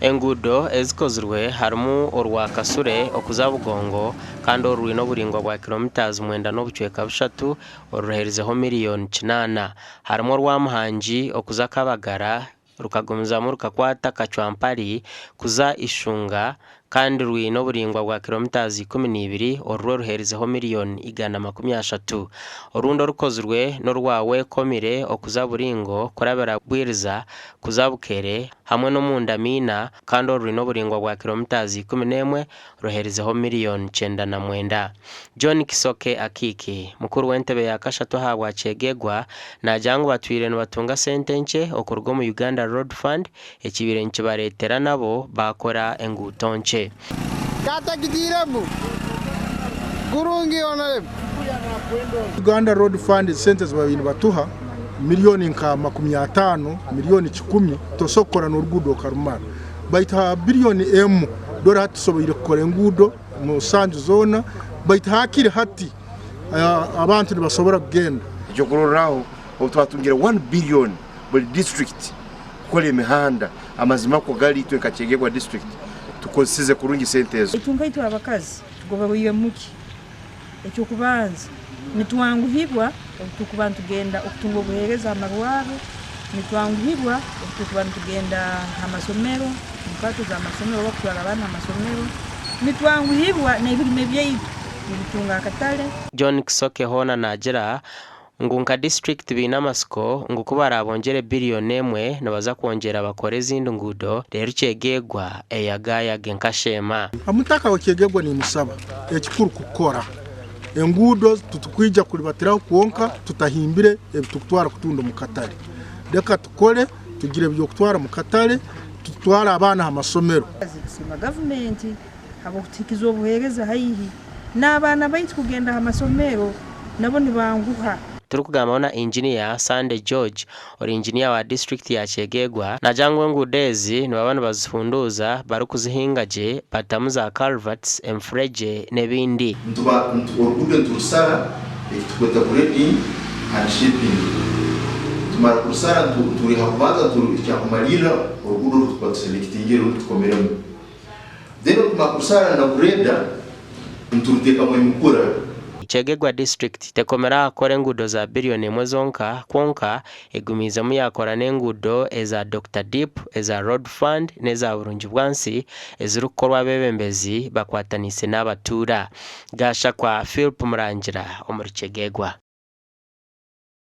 Engudo ezikozirwe harimu orwa Kasure okuza Bugongo kandi orwine oburingwa bwa kilometers 9.3 oruherizeho miliyoni 8. Harimu orwa Muhangi okuza Kabagara rukagumizamu rukakwata Kachwampari kuza Ishunga kandi rwine oburingwa bwa kilometers 12 orwo ruherizeho miliyoni 130. Orundo rukozirwe n'orwa Wekomire okuza Buringo kurabira Bwiriza kuza Bukere hamwe no Mundamina kandi orwine oburingwa bwa kilometers 11 ruherizeho miliyoni 99. John Kisoke Akiki mukuru w'entebe ya Kashatu habwa Chegegwa najangu batwire nibatunga sente nche okurwa mu Uganda Road Fund ekibire nkibaretera nabo bakora enguuto nche. Kata kidiremu kurungi onale Uganda Road Fund sente z'abintu batuha miliyoni nka 50 miliyoni 10 tosokora n'orugudo karumara baita biliyoni emu dora hatusobire kukora engudo mu Sanju zona baita hakiri hati abantu nibasobora kugenda ekyo kuroraho otwatungira 1 billion buli district kukora emihanda amazima ko gali itwe Kachegegwa district tukozesize kurungi sente ezo etunkaitwa abakazi tugobawiye muki ekyo kubanza nitwanguhibwa okutukuba tugenda okutunga obuhereza amarwaro nitwanguhibwa okutukuba tugenda amasomero mukato za amasomero bakutwara abana amasomero nitwanguhibwa n'ebirime byaitu nibitunga akatale. John Kisoke hona nagira ngunka district binamasiko ngukubara abongere biliyoni 1 nabaza kwongera bakore izindi ngudo rero Chegegwa eyagaya genkashema amutaka Chegegwa ni musaba ekikuru kukora engudo tutukwija kulibatiraho kuonka tutahimbire ebitutwara kutunda mu katale deka tukole tugire byo kutwara mu katale tutwara abana amasomero sima government abo kutikizo obuhereza hayihi n'abana baitu kugenda amasomero nabo nibanguha. Turukugamba na engineer Sande George ori engineer wa district ya Chegegwa na jangwe ngudezi ni babana bazifunduza barukuzihingaje batamuza culverts emfreje nebindi urugudo nturusara tukweta kuredi and shipping tumara kurusara turi hakubanza turicyakumarira urugudo tukwaselectingera tukomeramo dero tumakusara na kureda nturuteka mu mukura. Chegegwa district tekomera akore engudo za biliyoni 1 zonka kwonka egumiza mu yakora n'engudo eza Dr. Deep eza Road Fund neza burungi bwansi ezirukorwa bebembezi bakwatanise n'abatura gasha kwa Philip Murangira omuri Chegegwa.